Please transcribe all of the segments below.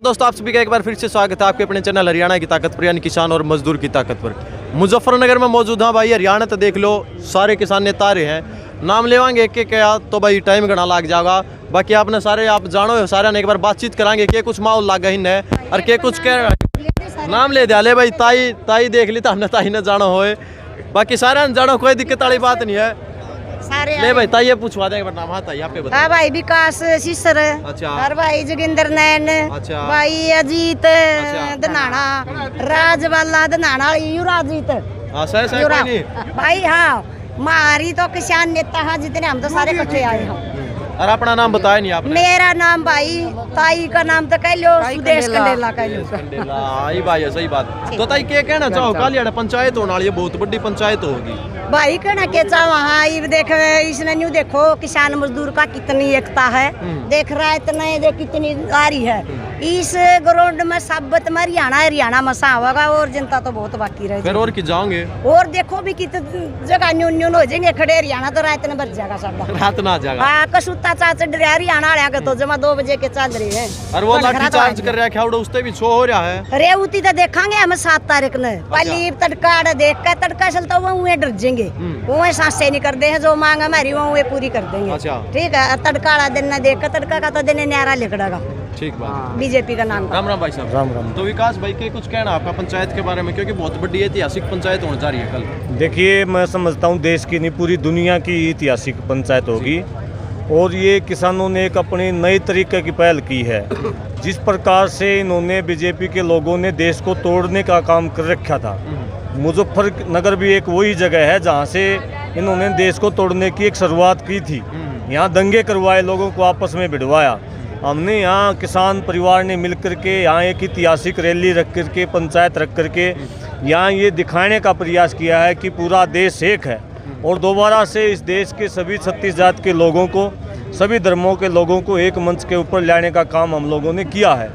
दोस्तों आप सभी का एक बार फिर से स्वागत है आपके अपने चैनल हरियाणा की ताकत पर, यानी किसान और मजदूर की ताकत पर। मुजफ्फरनगर में मौजूद हाँ भाई। हरियाणा तो देख लो, सारे किसान नेता रहे हैं, नाम लेवांगे एक एक तो भाई टाइम घना लग जाएगा। बाकी आपने सारे आप जानो सारे ने एक बार बातचीत करांगे के कुछ माहौल लागा इन है और के कुछ कह नाम ले दिया ले भाई। ताई ताई देख ली तो हमने ताई ने जानो होए, बाकी सारे ने जानो, कोई दिक्कत वाली बात नहीं है। सारे ले भाई ताई ये पूछवा देंगे नाम। हाँ ताई आप पे बताओ। हाँ भाई विकास सिसर। अच्छा। और भाई जोगिंदर नैन। अच्छा। भाई अजीत धनाना, राजवाला धनाना, युवराजीत। हाँ सही सही कोई नहीं भाई। हाँ मारी तो किसान नेता हाँ जितने, हम तो सारे इकट्ठे आए हैं। और अपना नाम बताया नहीं आपने। मेरा नाम भाई, ताई का नाम तो कह लो सुदेश कंडेला कह लो। आई भाई है, सही बात। तो ताई क्या कहना चाहो, कालियाड़ा पंचायत होने वाली है, बहुत बड़ी पंचायत होगी भाई। कहना के चाहो हाँ ये देख, इसने न्यू देखो किसान मजदूर का कितनी एकता है, देख रहा है इतने जो कितनी आ रही है। इस ग्राउंड में साबत में हरियाणा मसा होगा और जनता तो बहुत बाकी रहे। फिर और की जाओगे और देखो भी कितनी जगह न्यून हो जाएंगे खड़े। हरियाणा तो रात में बच जाएगा सब, रात ना जाएगा। हाँ कसूता चाच डरिया हरियाणा आया तो जमा 2 बजे के चल रहे हैं। और वो लाठी चार्ज कर रहा है खावड़ो, उससे भी शो हो रहा है। रेवती तो देखेंगे हम 7 तारीख ने। पहली तड़का देख कर तड़का चलता हुआ वो डर जाएंगे, वो सांसें नहीं करते हैं, जो मांग हमारी वो पूरी कर देंगे। ठीक है, तड़का वाला दिन न देख कर, तड़का का तो दिन न्यारा लिखड़ेगा। ठीक बात। बीजेपी का नाम। राम राम भाई साहब। राम राम। तो विकास भाई के कुछ कहना आपका पंचायत के बारे में, क्योंकि बहुत बड़ी ऐतिहासिक पंचायत होने जा रही है कल। देखिए मैं समझता हूँ देश की नहीं पूरी दुनिया की ऐतिहासिक पंचायत होगी, और ये किसानों ने एक अपनी नई तरीके की पहल की है। जिस प्रकार से इन्होंने बीजेपी के लोगों ने देश को तोड़ने का काम कर रखा था, मुजफ्फरनगर भी एक वही जगह है जहाँ से इन्होंने देश को तोड़ने की एक शुरुआत की थी। यहाँ दंगे करवाए, लोगों को आपस में भिड़वाया। हमने यहाँ किसान परिवार ने मिलकर के यहाँ एक ऐतिहासिक रैली रख करके, पंचायत रख करके यहाँ ये दिखाने का प्रयास किया है कि पूरा देश एक है, और दोबारा से इस देश के सभी 36 जात के लोगों को, सभी धर्मों के लोगों को एक मंच के ऊपर लाने का काम हम लोगों ने किया है।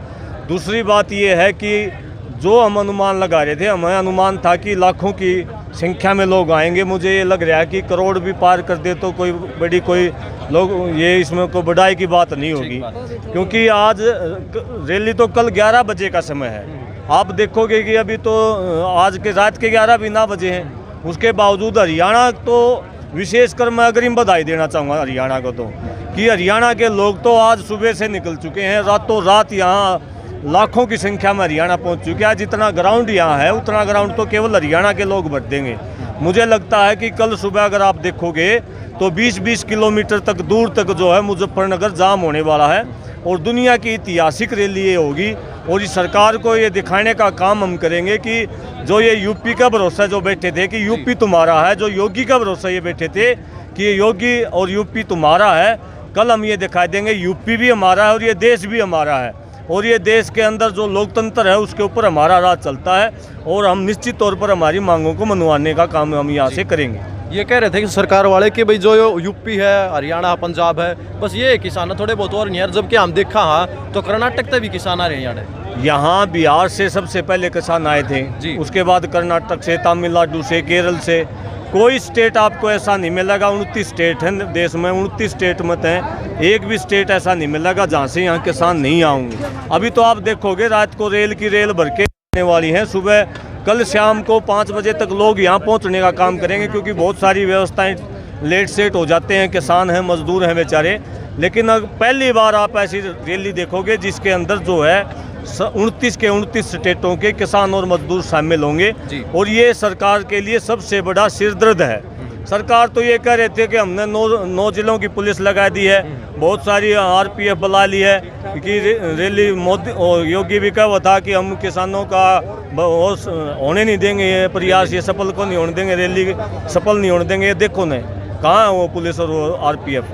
दूसरी बात ये है कि जो हम अनुमान लगा रहे थे, हमें अनुमान था कि लाखों की संख्या में लोग आएंगे। मुझे ये लग रहा है कि करोड़ भी पार कर दे तो कोई बड़ी कोई लोग ये इसमें कोई बढ़ाई की बात नहीं होगी, क्योंकि आज रैली तो कल 11 बजे का समय है। आप देखोगे कि अभी तो आज के रात के 11 भी ना बजे हैं। उसके बावजूद हरियाणा तो विशेषकर मैं अग्रिम बधाई देना चाहूँगा हरियाणा को, तो कि हरियाणा के लोग तो आज सुबह से निकल चुके हैं, रातों रात यहाँ लाखों की संख्या में हरियाणा पहुँच चुके हैं। जितना ग्राउंड यहाँ है उतना ग्राउंड तो केवल हरियाणा के लोग भर देंगे। मुझे लगता है कि कल सुबह अगर आप देखोगे तो 20-20 किलोमीटर तक दूर तक जो है मुजफ्फरनगर जाम होने वाला है, और दुनिया की ऐतिहासिक रैली ये होगी। और इस सरकार को ये दिखाने का काम हम करेंगे कि जो ये यूपी का भरोसा जो बैठे थे कि यूपी तुम्हारा है, जो योगी का भरोसा ये बैठे थे कि ये योगी और यूपी तुम्हारा है, कल हम ये दिखा देंगे यूपी भी हमारा है और ये देश भी हमारा है, और ये देश के अंदर जो लोकतंत्र है उसके ऊपर हमारा राज चलता है, और हम निश्चित तौर पर हमारी मांगों को मनवाने का काम हम यहाँ से करेंगे। ये कह रहे थे कि सरकार वाले कि भाई जो यूपी है, हरियाणा, पंजाब है, बस ये किसान थोड़े बहुत और नहीं है। जबकि हम देखा हाँ तो कर्नाटक से भी किसान आ रहे हैं यहाँ बिहार से सबसे पहले किसान आए थे, उसके बाद कर्नाटक से, तमिलनाडु से, केरल से। कोई स्टेट आपको ऐसा नहीं मिलेगा, 29 स्टेट हैं देश में, 29 स्टेट मत हैं, एक भी स्टेट ऐसा नहीं मिलेगा जहाँ से यहाँ किसान नहीं आएंगे। अभी तो आप देखोगे रात को रेल की रेल भर के आने वाली है, सुबह कल शाम को 5 बजे तक लोग यहाँ पहुँचने का काम करेंगे, क्योंकि बहुत सारी व्यवस्थाएं लेट सेट हो जाते हैं, किसान हैं, मजदूर हैं बेचारे। लेकिन अब पहली बार आप ऐसी रैली देखोगे जिसके अंदर जो है 29 के 29 स्टेटों के किसान और मजदूर शामिल होंगे, और ये सरकार के लिए सबसे बड़ा सिरदर्द है। सरकार तो ये कह रहे थे कि हमने 9 जिलों की पुलिस लगा दी है, बहुत सारी RPF बुला ली है, कि रैली मोदी और योगी भी कहा था कि हम किसानों का होने नहीं देंगे, ये प्रयास ये सफल को नहीं होने देंगे, रैली सफल नहीं होने देंगे। ये देखो न कहाँ है वो पुलिस और वो RPF,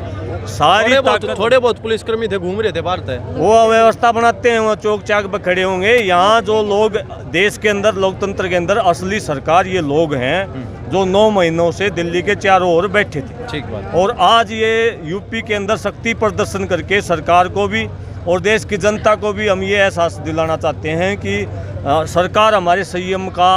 सारी थोड़े बहुत पुलिसकर्मी थे, घूम रहे थे बाहर थे, वो व्यवस्था बनाते हैं, वो चौक चाक पर खड़े होंगे। यहाँ जो लोग देश के अंदर लोकतंत्र के अंदर असली सरकार ये लोग हैं जो 9 महीनों से दिल्ली के चारों ओर बैठे थे। ठीक बात। और आज ये यूपी के अंदर शक्ति प्रदर्शन करके सरकार को भी और देश की जनता को भी हम ये एहसास दिलाना चाहते हैं कि सरकार हमारे संयम का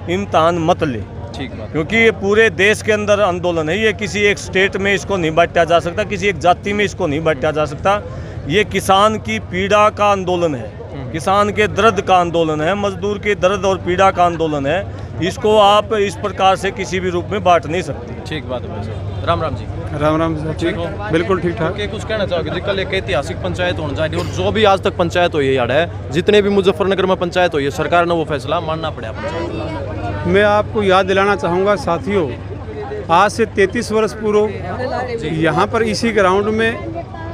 इम्तिहान मत ले। ठीक बात। क्योंकि ये पूरे देश के अंदर आंदोलन है, ये किसी एक स्टेट में इसको नहीं बांटा जा सकता, किसी एक जाति में इसको नहीं बांटा जा सकता। ये किसान की पीड़ा का आंदोलन है, किसान के दर्द का आंदोलन है, मजदूर के दर्द और पीड़ा का आंदोलन है। इसको आप इस प्रकार से किसी भी रूप में बांट नहीं सकते। ठीक बात है भाई साहब। राम राम जी। राम राम साहब, ठीक हो? बिल्कुल ठीक ठाक। कुछ कहना चाहोगे जी? कल एक ऐतिहासिक पंचायत होने जा रही है और जो भी आज तक पंचायत हुई है यार है, जितने भी मुजफ्फरनगर में पंचायत हुई है, सरकार ने वो फैसला मानना पड़ा पंचायत। मैं आपको याद दिलाना चाहूँगा साथियों, आज से 33 वर्ष पूर्व यहाँ पर इसी ग्राउंड में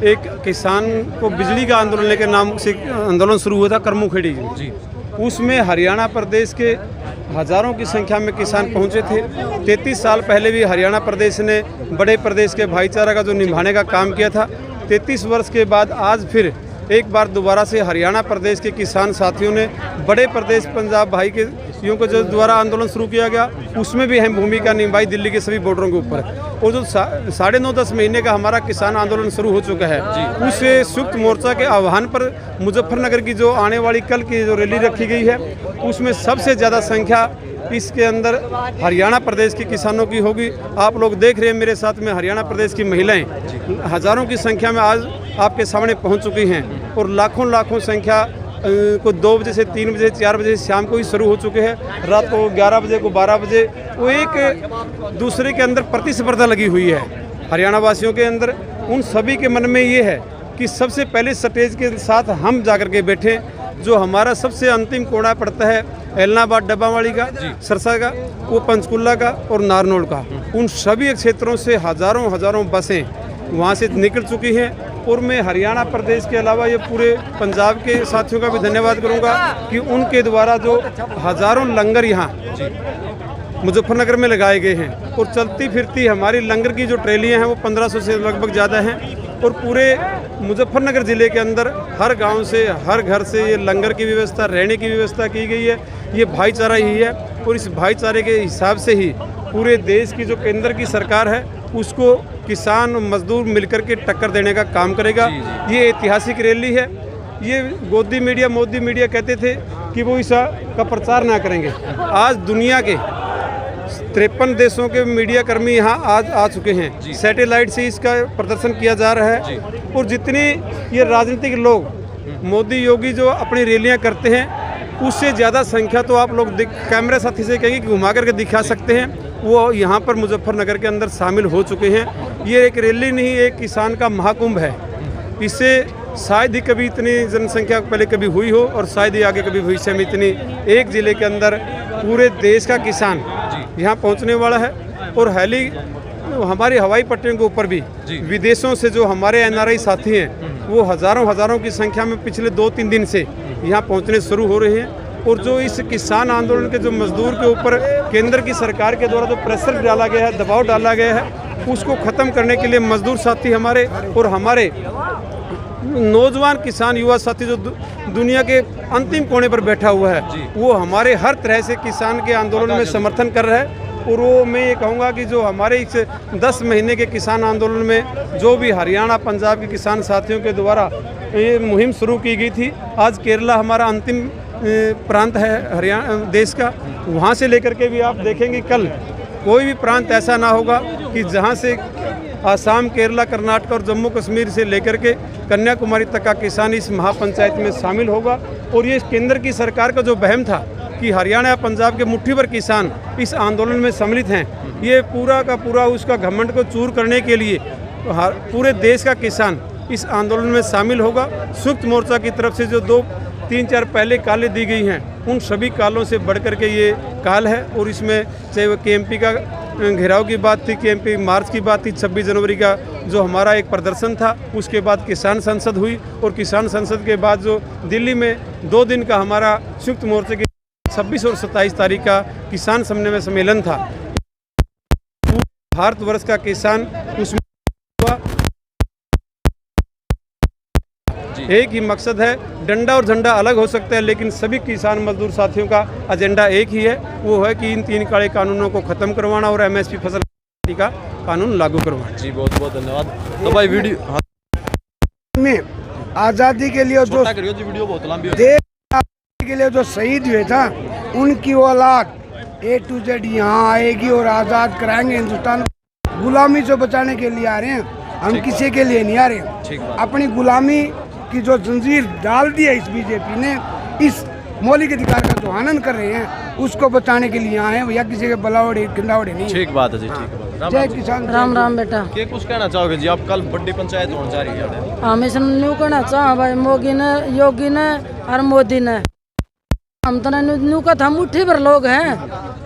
एक किसान को बिजली का आंदोलन लेकर नाम से आंदोलन शुरू हुआ था करमुखेड़ी जी। उसमें हरियाणा प्रदेश के हजारों की संख्या में किसान पहुंचे थे। 33 साल पहले भी हरियाणा प्रदेश ने बड़े प्रदेश के भाईचारा का जो निभाने का काम किया था। 33 वर्ष के बाद आज फिर एक बार दोबारा से हरियाणा प्रदेश के किसान साथियों ने बड़े प्रदेश पंजाब भाई के यूँ को जो द्वारा आंदोलन शुरू किया गया, उसमें भी अहम भूमिका निभाई दिल्ली के सभी बॉर्डरों के ऊपर। और जो 9.5-10 महीने का हमारा किसान आंदोलन शुरू हो चुका है, उस संयुक्त मोर्चा के आह्वान पर मुजफ्फरनगर की जो आने वाली कल की जो रैली रखी गई है, उसमें सबसे ज़्यादा संख्या इसके अंदर हरियाणा प्रदेश के किसानों की होगी। आप लोग देख रहे हैं मेरे साथ में हरियाणा प्रदेश की महिलाएं हज़ारों की संख्या में आज आपके सामने पहुंच चुकी हैं और लाखों संख्या को 2 बजे से 3 बजे 4 बजे शाम को ही शुरू हो चुके हैं। रात को 11 बजे को 12 बजे वो एक दूसरे के अंदर प्रतिस्पर्धा लगी हुई है हरियाणा वासियों के अंदर। उन सभी के मन में ये है कि सबसे पहले स्टेज के साथ हम जाकर के बैठे। जो हमारा सबसे अंतिम कोना पड़ता है एलनाबाद डब्बावाड़ी का, सरसा का, वो पंचकुला का और नारनौल का, उन सभी क्षेत्रों से हजारों बसें वहाँ से निकल चुकी हैं। और मैं हरियाणा प्रदेश के अलावा ये पूरे पंजाब के साथियों का भी धन्यवाद करूँगा कि उनके द्वारा जो हजारों लंगर यहाँ मुजफ्फरनगर में लगाए गए हैं और चलती फिरती हमारी लंगर की जो ट्रेलियाँ हैं वो 1500 से लगभग ज़्यादा हैं। और पूरे मुजफ्फरनगर ज़िले के अंदर हर गांव से हर घर से ये लंगर की व्यवस्था, रहने की व्यवस्था की गई है। ये भाईचारा ही है और इस भाईचारे के हिसाब से ही पूरे देश की जो केंद्र की सरकार है उसको किसान मजदूर मिलकर के टक्कर देने का काम करेगा। ये ऐतिहासिक रैली है। ये मोदी मीडिया कहते थे कि वो इसका प्रचार ना करेंगे। आज दुनिया के 53 देशों के मीडिया कर्मी यहाँ आज आ चुके हैं। सैटेलाइट से इसका प्रदर्शन किया जा रहा है। और जितने ये राजनीतिक लोग मोदी योगी जो अपनी रैलियाँ करते हैं, उससे ज़्यादा संख्या तो आप लोग कैमरे साथी से कहेंगे कि घुमा करके दिखा सकते हैं, वो यहाँ पर मुजफ्फरनगर के अंदर शामिल हो चुके हैं। ये एक रैली नहीं, एक किसान का महाकुंभ है। इससे शायद ही कभी इतनी जनसंख्या पहले कभी हुई हो और शायद ही आगे कभी भविष्य में इतनी एक ज़िले के अंदर पूरे देश का किसान यहाँ पहुँचने वाला है। और हमारी हवाई पट्टियों के ऊपर भी विदेशों से जो हमारे एनआरआई साथी हैं वो हज़ारों की संख्या में पिछले 2-3 दिन से यहाँ पहुँचने शुरू हो रहे हैं। और जो इस किसान आंदोलन के जो मजदूर के ऊपर केंद्र की सरकार के द्वारा जो प्रेशर डाला गया है, दबाव डाला गया है, उसको ख़त्म करने के लिए मजदूर साथी हमारे और हमारे नौजवान किसान युवा साथी जो दुनिया के अंतिम कोने पर बैठा हुआ है, वो हमारे हर तरह से किसान के आंदोलन में समर्थन कर रहा है। और वो मैं ये कहूँगा कि जो हमारे इस 10 महीने के किसान आंदोलन में जो भी हरियाणा पंजाब के किसान साथियों के द्वारा ये मुहिम शुरू की गई थी, आज केरला हमारा अंतिम प्रांत है हरियाणा देश का, वहाँ से लेकर के भी आप देखेंगे कल कोई भी प्रांत ऐसा ना होगा कि जहाँ से आसाम, केरला, कर्नाटक और जम्मू कश्मीर से लेकर के कन्याकुमारी तक का किसान इस महापंचायत में शामिल होगा। और ये केंद्र की सरकार का जो वहम था कि हरियाणा या पंजाब के मुट्ठी भर किसान इस आंदोलन में सम्मिलित हैं, ये पूरा का पूरा उसका घमंड को चूर करने के लिए पूरे देश का किसान इस आंदोलन में शामिल होगा। संयुक्त मोर्चा की तरफ से जो 2-3-4 पहले कालें दी गई हैं, उन सभी कालों से बढ़ कर के ये काल है। और इसमें चाहे वो केएमपी का घेराव की बात थी, केएमपी मार्च की बात थी, 26 जनवरी का जो हमारा एक प्रदर्शन था, उसके बाद किसान संसद हुई और किसान संसद के बाद जो दिल्ली में 2 दिन का हमारा संयुक्त मोर्चे की 26 और 27 तारीख का किसान सम्मेलन था। भारतवर्ष का किसान उसमें हुआ। एक ही मकसद है, डंडा और झंडा अलग हो सकता है लेकिन सभी किसान मजदूर साथियों का एजेंडा एक ही है, वो है कि इन 3 काले कानूनों को खत्म करवाना और एमएसपी फसल का कानून लागू करवाना। जी बहुत बहुत धन्यवाद। तो भाई वीडियो में आज़ादी के लिए जो वीडियो बहुत लंबी हो देश के लिए जो शहीद हुए था, उनकी औलाद A to Z यहाँ आएगी और आज़ाद कराएंगे हिंदुस्तान। गुलामी से बचाने के लिए आ रहे हैं हम, किसी के लिए नहीं आ रहे हैं। अपनी गुलामी की जो जंजीर डाल दी है इस बीजेपी ने, इस मौलिक अधिकार का जो हनन कर रहे हैं उसको बचाने के लिए आए हैं, या किसी के बलावड़े गिंदावड़े नहीं। ठीक बात है जी, ठीक है। राम जय राम जी। किसान। राम राम बेटा। क्या कुछ कहना चाहोगे जी, आप कल बड़ी पंचायत होने जा रही है? हम इस न्यू कहना चाह भाई, मोगी ने, योगी ने और मोदी ने, हम तो न्यू का था मुट्ठी भर लोग हैं,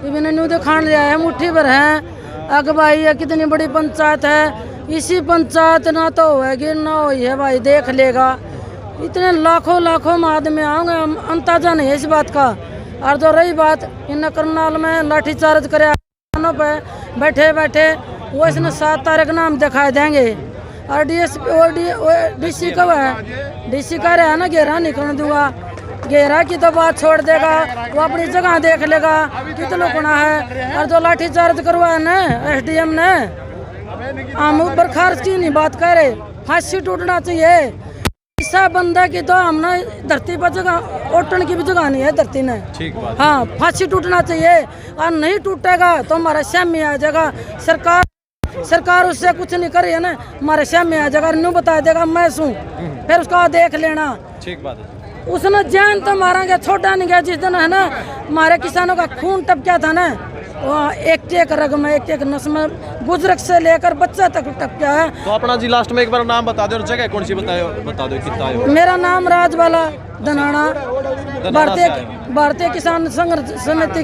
इन्हें न्यू दिखाने लिया है, मुट्ठी भर हैं। अग भाई ये कितनी बड़ी पंचायत है, इसी पंचायत ना तो होगी ना हुई है भाई, देख लेगा। इतने लाखों लाखों में आदमी आएंगे, हम अंदाजा नहीं है इस बात का। और जो रही बात इन करनाल में लाठीचार्ज करे पे बैठे बैठे, वो इसने 7 तारीख नाम दिखाए देंगे। और डीसी कब है, डीसी कह रहा है ना घेरा निकलने दूंगा, घेरा की तो बात छोड़ देगा, वो अपनी जगह देख लेगा कितना गुना है। और जो लाठीचार्ज करवाया ना एसडीएम ने, हम बर्खास्त की नहीं बात कर रहे, फांसी टूटना चाहिए। ऐसा बंदा की तो हम ना धरती पर जगह ओटन की भी जगह नहीं है धरती ने। ठीक बात। हाँ, फांसी टूटना चाहिए, और नहीं टूटेगा तो हमारा सामने आ जाएगा। सरकार उससे कुछ नहीं कर रही है ना, हमारे सामने आ जाएगा, न्यू बता देगा मैं सूँ, फिर उसका देख लेना। ठीक बात है। उसने जान तो मारेंगे, छोटा नहीं गया। जिस दिन है ना हमारे किसानों का खून टपका था ना, वहाँ एक एक रग में, एक एक नस में, बुजुर्ग से लेकर बच्चा तक टपका है। तो अपना जी लास्ट में एक बार नाम बता दो और जगह कौन सी बता दो कितना है। मेरा नाम राजबाला धनाना, भारतीय किसान संघर्ष समिति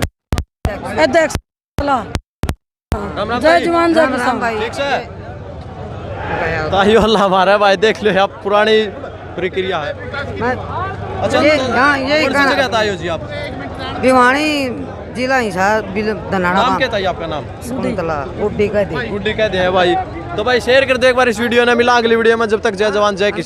अध्यक्ष। जय जवान जय किसान। ठीक है ताही वाला हमारा भाई, देख लो आप पुरानी प्रक्रिया है। अच्छा यही कौन सी जगह ताई जी आप? भिवानी जिला हिसार धनाना। नाम क्या था ये आपका नाम? शकुंतला गुड्डी कहते। गुड्डी कहते हैं भाई। तो भाई शेयर कर दो एक बार इस वीडियो ने। मिला अगली वीडियो में, जब तक जय जवान जय किसान।